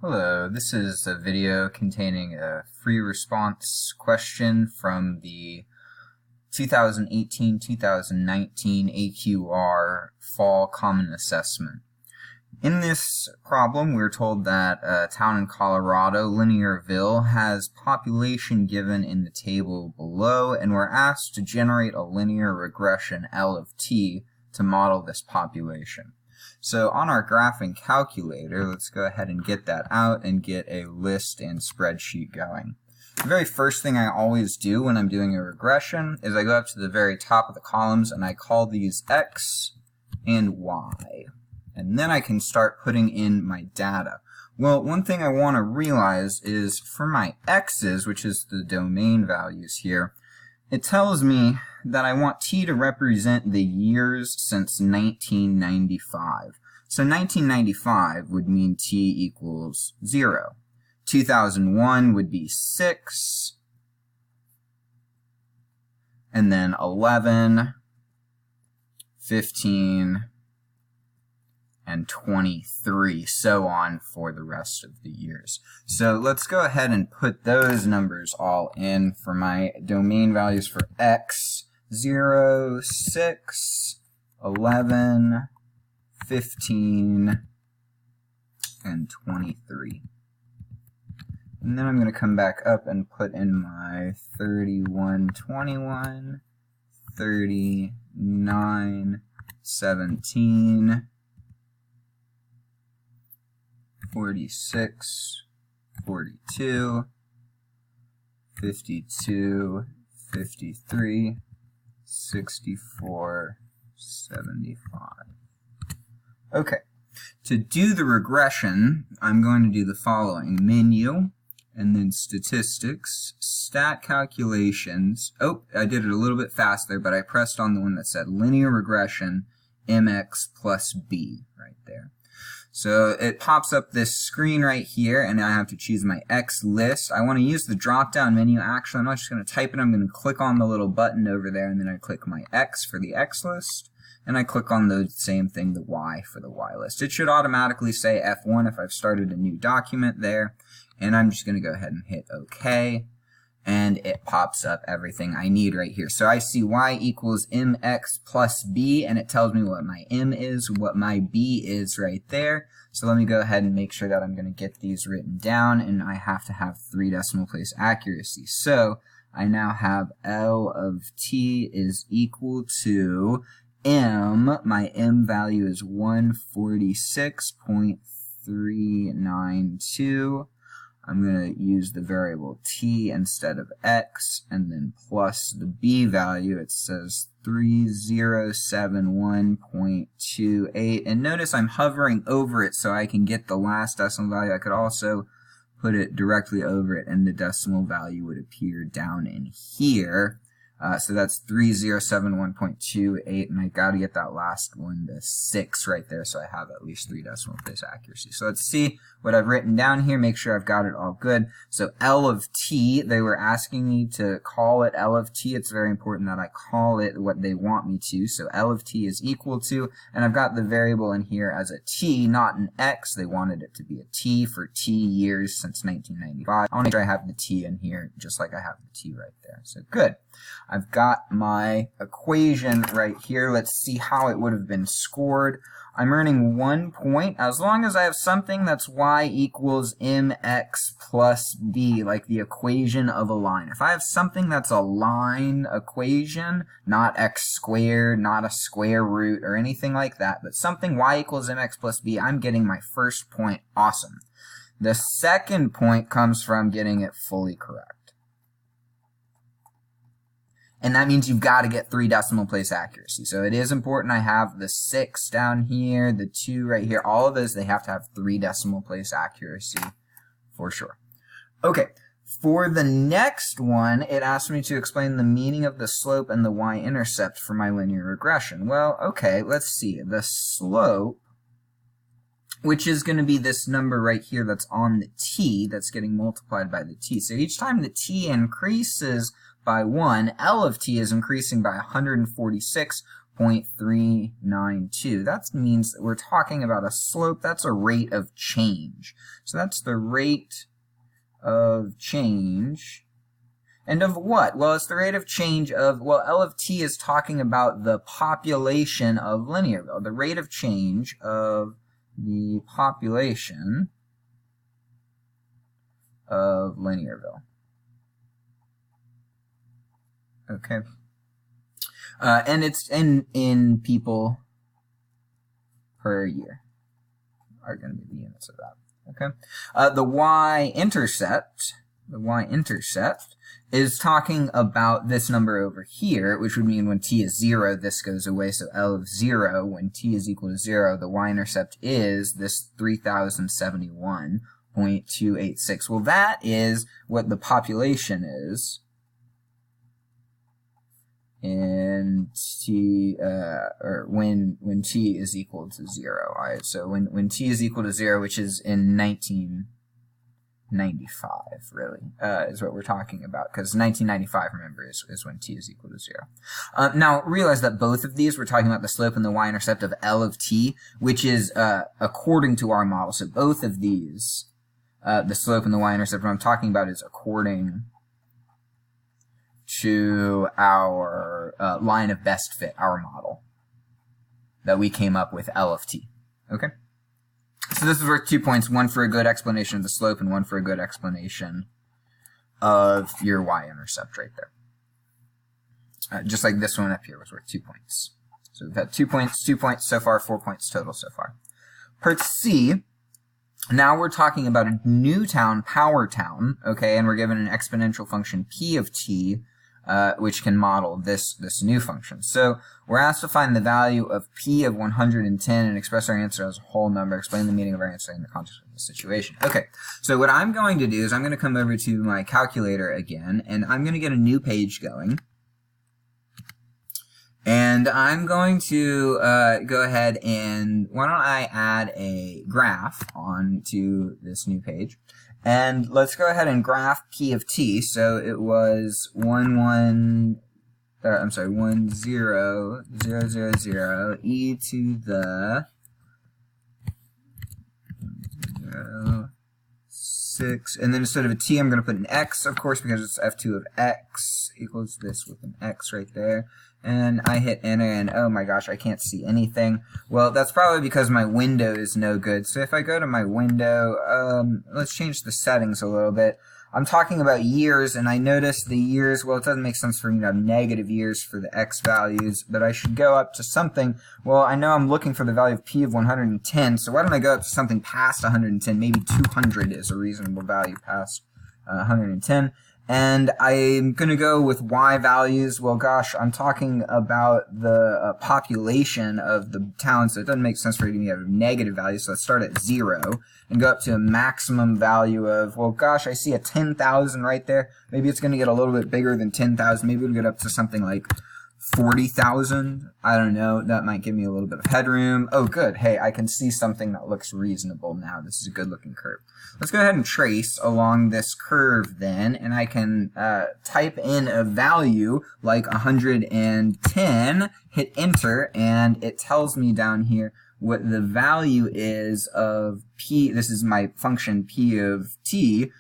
Hello, this is a video containing a free response question from the 2018-2019 AQR Fall Common Assessment. In this problem, we're told that a town in Colorado, Linearville, has population given in the table below, and we're asked to generate a linear regression L of t to model this population. So on our graphing calculator, let's go ahead and get that out and get a list and spreadsheet going. The very first thing I always do when I'm doing a regression is I go up to the very top of the columns and I call these X and Y. And then I can start putting in my data. Well, one thing I want to realize is for my X's, which is the domain values here, it tells me that I want t to represent the years since 1995. So 1995 would mean t equals 0. 2001 would be 6. And then 11, 15, and 23, so on for the rest of the years. So let's go ahead and put those numbers all in for my domain values for X. 0, 6, 11, 15, and 23. And then I'm going to come back up and put in my 31, 21, 39, 17, 46, 42, 52, 53, 64, 75. Okay, to do the regression, I'm going to do the following. Menu, and then statistics, stat calculations. Oh, I did it a little bit faster, but I pressed on the one that said linear regression, mx plus b, right there. So it pops up this screen right here, and I have to choose my X list. I want to use the drop-down menu. Actually, I'm not just going to type it. I'm going to click on the little button over there, and then I click my X for the X list, and I click on the same thing, the Y for the Y list. It should automatically say F1 if I've started a new document there, and I'm just going to go ahead and hit OK, and it pops up everything I need right here. So I see Y equals mx plus b, and it tells me what my m is, what my b is right there. So let me go ahead and make sure that I'm going to get these written down, and I have to have 3 decimal place accuracy. So I now have L of t is equal to m. My m value is 146.392. I'm going to use the variable t instead of x, and then plus the b value. It says 3071.28. And notice I'm hovering over it so I can get the last decimal value. I could also put it directly over it, and the decimal value would appear down in here. So that's 3071.28, and I got to get that last one, the 6 right there, so I have at least 3 decimal place accuracy. So let's see what I've written down here, make sure I've got it all good. So L of t, they were asking me to call it L of t. It's very important that I call it what they want me to. So L of t is equal to, and I've got the variable in here as a t, not an x. They wanted it to be a t for t years since 1995. I want to make sure I have the t in here just like I have the t right there. So good. I've got my equation right here. Let's see how it would have been scored. I'm earning 1 point as long as I have something that's y equals mx plus b, like the equation of a line. If I have something that's a line equation, not x squared, not a square root or anything like that, but something y equals mx plus b, I'm getting my first point. Awesome. The second point comes from getting it fully correct. And that means you've got to get 3 decimal place accuracy. So it is important I have the 6 down here, the 2 right here. All of those, they have to have 3 decimal place accuracy for sure. Okay, for the next one, it asked me to explain the meaning of the slope and the y-intercept for my linear regression. Well, okay, let's see. The slope, which is going to be this number right here that's on the t, that's getting multiplied by the t. So each time the t increases by 1, L of t is increasing by 146.3 0.392. That means that we're talking about a slope. That's a rate of change. So that's the rate of change. And of what? Well, it's the rate of change of, well, L of t is talking about the population of Linearville. The rate of change of the population of Linearville. Okay. And it's in people per year are going to be the units of that. Okay. The y-intercept is talking about this number over here, which would mean when t is 0, this goes away. So L of 0, when t is equal to 0, the y-intercept is this 3071.286. Well, that is what the population is in t, or when t is equal to 0. All right, so when t is equal to 0, which is in 1995, really, is what we're talking about, because 1995, remember, is when t is equal to 0. Now, realize that both of these, we're talking about the slope and the y-intercept of L of t, which is according to our model. So both of these, the slope and the y-intercept, what I'm talking about is according to our line of best fit, our model, that we came up with L of t. Okay? So this is worth 2 points, one for a good explanation of the slope and one for a good explanation of your y-intercept right there. Just like this one up here was worth 2 points. So we've had 2 points so far, 4 points total so far. Part C, now we're talking about a new town, power town, okay, and we're given an exponential function p of t, which can model this new function. So we're asked to find the value of p of 110 and express our answer as a whole number, explain the meaning of our answer in the context of the situation. Okay, so what I'm going to do is I'm going to come over to my calculator again, and I'm going to get a new page going. And I'm going to go ahead and, why don't I add a graph onto this new page. And let's go ahead and graph p of t. So it was 10,000 e to the 6, and then instead of a t, I'm going to put an x, of course, because it's f2 of x equals this with an x right there. And I hit enter, and oh my gosh, I can't see anything. Well, that's probably because my window is no good. So if I go to my window, let's change the settings a little bit. I'm talking about years, and I notice the years, well, it doesn't make sense for me to have negative years for the x values, but I should go up to something. Well, I know I'm looking for the value of p of 110, so why don't I go up to something past 110? Maybe 200 is a reasonable value past 110. And I'm going to go with y values. Well, gosh, I'm talking about the population of the town, so it doesn't make sense for you to have negative values. So let's start at 0 and go up to a maximum value of, well, gosh, I see a 10,000 right there. Maybe it's going to get a little bit bigger than 10,000. Maybe we'll get up to something like 40,000. I don't know. That might give me a little bit of headroom. Oh, good. Hey, I can see something that looks reasonable now. This is a good looking curve. Let's go ahead and trace along this curve then, and I can type in a value like 110, hit enter, and it tells me down here what the value is of p. This is my function p of t.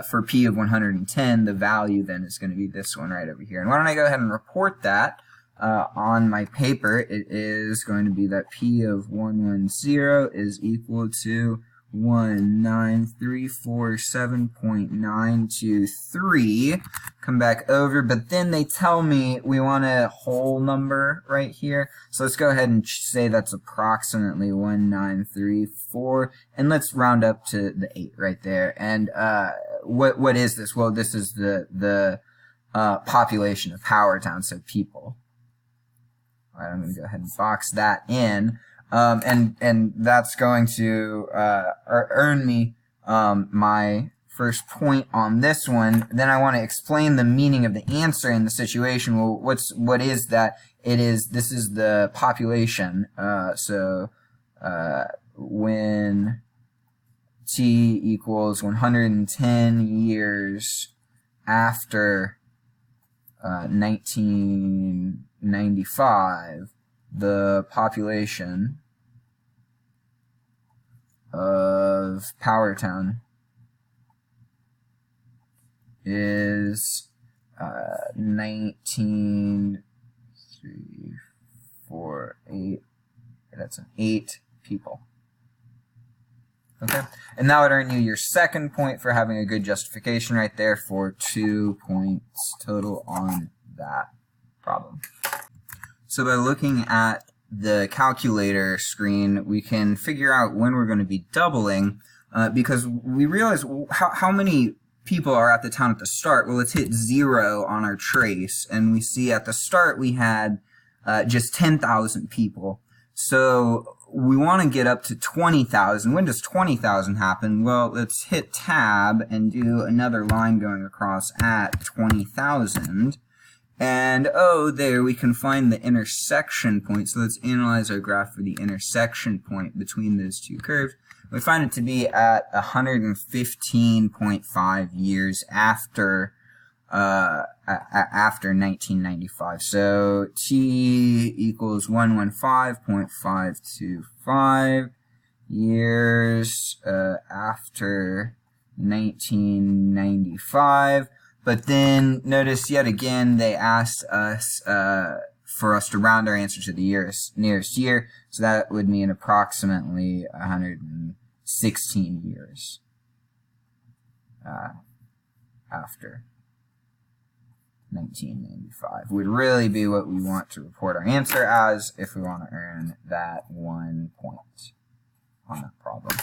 For p of 110, the value then is going to be this one right over here. And why don't I go ahead and report that on my paper? It is going to be that p of 110 is equal to 19347.923. Come back over, but then they tell me we want a whole number right here. So let's go ahead and say that's approximately 1934, and let's round up to the 8 right there. And what is this? Well, this is the population of Power Town, so people. All right, I'm going to go ahead and box that in. And that's going to earn me my first point on this one. Then I want to explain the meaning of the answer in the situation. Well, what is that? This is the population. So when t equals 110 years after 1995, the population of Powertown is 19, 3, 4, 8, that's an 8 people. Okay, and that would earn you your second point for having a good justification right there for 2 points total on that problem. So by looking at the calculator screen, we can figure out when we're going to be doubling because we realize how many people are at the town at the start. Well, let's hit 0 on our trace, and we see at the start we had just 10,000 people. So we want to get up to 20,000. When does 20,000 happen? Well, let's hit tab and do another line going across at 20,000. And oh, there we can find the intersection point. So let's analyze our graph for the intersection point between those two curves. We find it to be at 115.5 years after 1995. So t equals 115.525 years after 1995. But then notice yet again they asked us for us to round our answer to the nearest year, so that would mean approximately 116 years after 1995 would really be what we want to report our answer as if we want to earn that 1 point on that problem.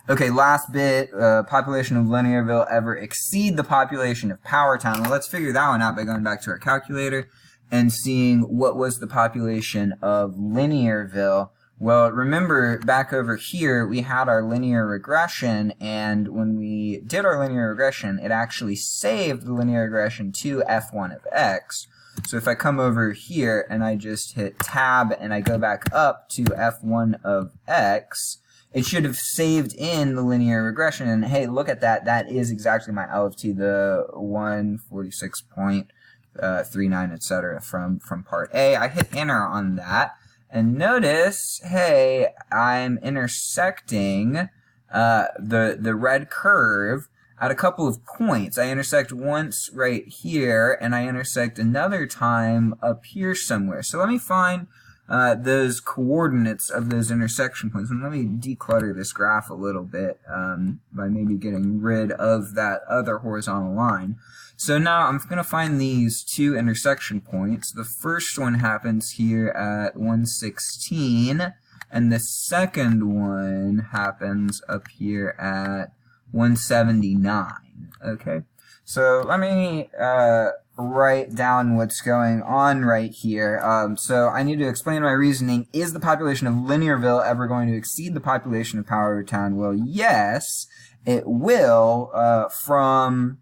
Okay, last bit, population of Linearville ever exceed the population of Powertown? Well, let's figure that one out by going back to our calculator and seeing what was the population of Linearville. Well, remember back over here we had our linear regression, and when we did our linear regression it actually saved the linear regression to f1 of x. So if I come over here and I just hit tab and I go back up to f1 of x, it should have saved in the linear regression, and hey, look at that, that is exactly my L of t, the 146.39, etc. from part A. I hit enter on that, and notice, hey, I'm intersecting the red curve at a couple of points. I intersect once right here, and I intersect another time up here somewhere. So let me find those coordinates of those intersection points. And let me declutter this graph a little bit by maybe getting rid of that other horizontal line. So now I'm going to find these two intersection points. The first one happens here at 116, and the second one happens up here at 179. Okay, so let me write down what's going on right here. So I need to explain my reasoning. Is the population of Linearville ever going to exceed the population of Powertown? Well, yes, it will from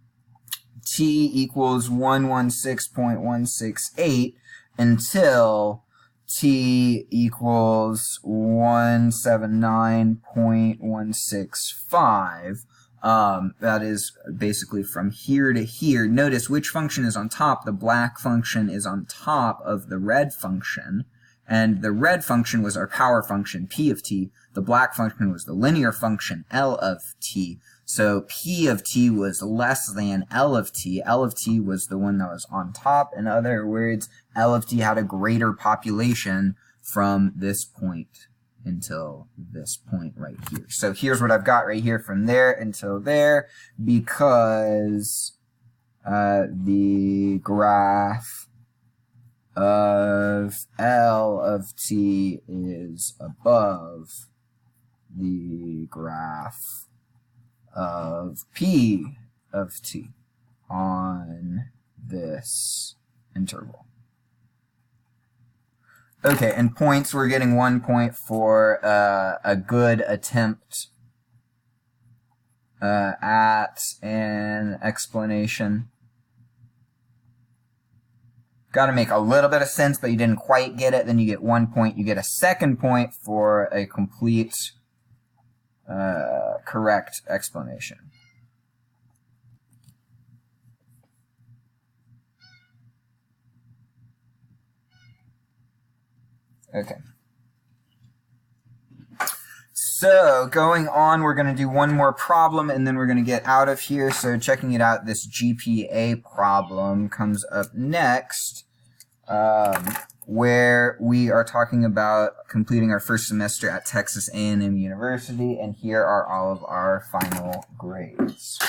t equals 116.168 until t equals 179.165. That is basically from here to here. Notice which function is on top. The black function is on top of the red function, and the red function was our power function, p of t. The black function was the linear function, L of t. So p of t was less than L of t. L of t was the one that was on top. In other words, L of t had a greater population from this point until this point right here. So here's what I've got right here from there until there, because the graph of L of t is above the graph of P of t on this interval. Okay, and points, we're getting 1 point for a good attempt at an explanation. Got to make a little bit of sense, but you didn't quite get it, then you get 1 point. You get a second point for a complete correct explanation. Okay. So going on, we're going to do one more problem and then we're going to get out of here. So checking it out, this GPA problem comes up next, where we are talking about completing our first semester at Texas A&M University, and here are all of our final grades.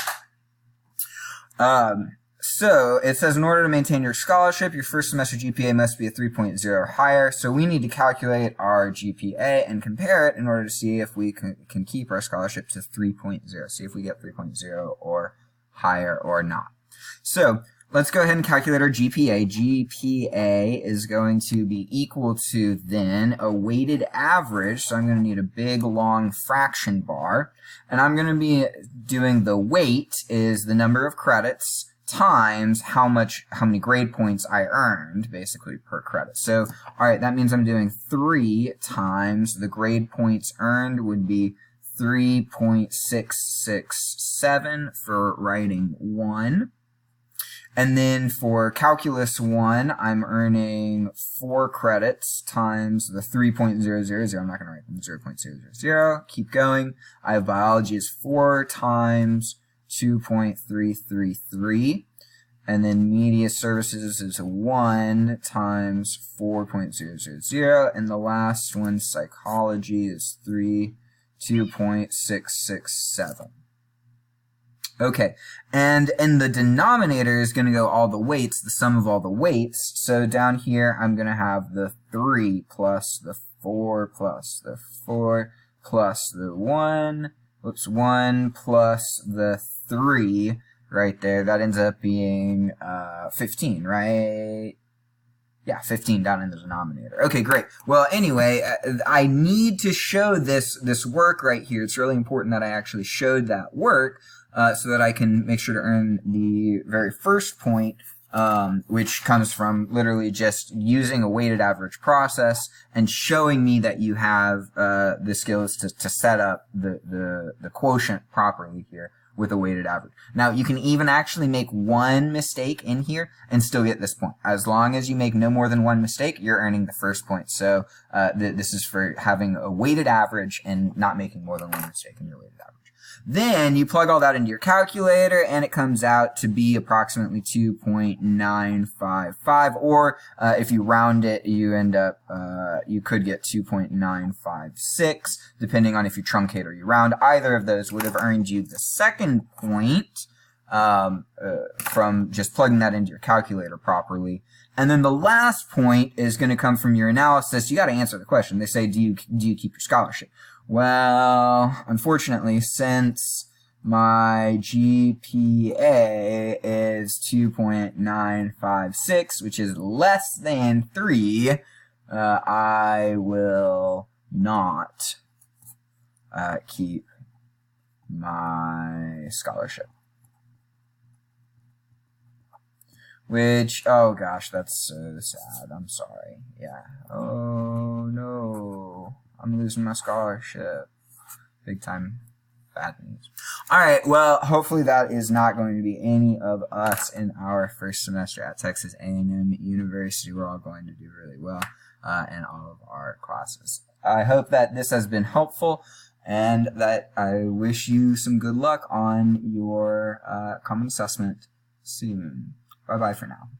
So it says, in order to maintain your scholarship, your first semester GPA must be a 3.0 or higher. So we need to calculate our GPA and compare it in order to see if we can keep our scholarship to 3.0. See if we get 3.0 or higher or not. So let's go ahead and calculate our GPA. GPA is going to be equal to then a weighted average. So I'm going to need a big long fraction bar. And I'm going to be doing the weight is the number of credits times how many grade points I earned, basically, per credit. So, all right, that means I'm doing 3 times the grade points earned would be 3.667 for writing 1. And then for Calculus 1, I'm earning 4 credits times the 3.000. I'm not going to write them 0.000. Keep going. I have Biology is 4 times 2.333, and then Media Services is 1 times 4.000, and the last one, Psychology, is 2.667. Okay, and in the denominator is going to go all the weights, the sum of all the weights. So down here, I'm going to have the 3 plus the 4 plus the 4 plus the 1 plus the 3 right there. That ends up being 15, right? Yeah, 15 down in the denominator. Okay, great. Well, anyway, I need to show this work right here. It's really important that I actually showed that work so that I can make sure to earn the very first point, which comes from literally just using a weighted average process and showing me that you have the skills to set up the quotient properly here with a weighted average. Now, you can even actually make one mistake in here and still get this point. As long as you make no more than one mistake, you're earning the first point. So this is for having a weighted average and not making more than one mistake in your weighted average. Then you plug all that into your calculator and it comes out to be approximately 2.955, or if you round it, you end up, you could get 2.956, depending on if you truncate or you round. Either of those would have earned you the second point from just plugging that into your calculator properly. And then the last point is going to come from your analysis. You got to answer the question. They say, do you keep your scholarship? Well, unfortunately, since my GPA is 2.956, which is less than 3, I will not keep my scholarship. Which, oh gosh, that's so sad. I'm sorry. Yeah. Oh no. I'm losing my scholarship. Big time bad news. Alright, well, hopefully that is not going to be any of us in our first semester at Texas A&M University. We're all going to do really well in all of our classes. I hope that this has been helpful and that I wish you some good luck on your common assessment soon. Bye-bye for now.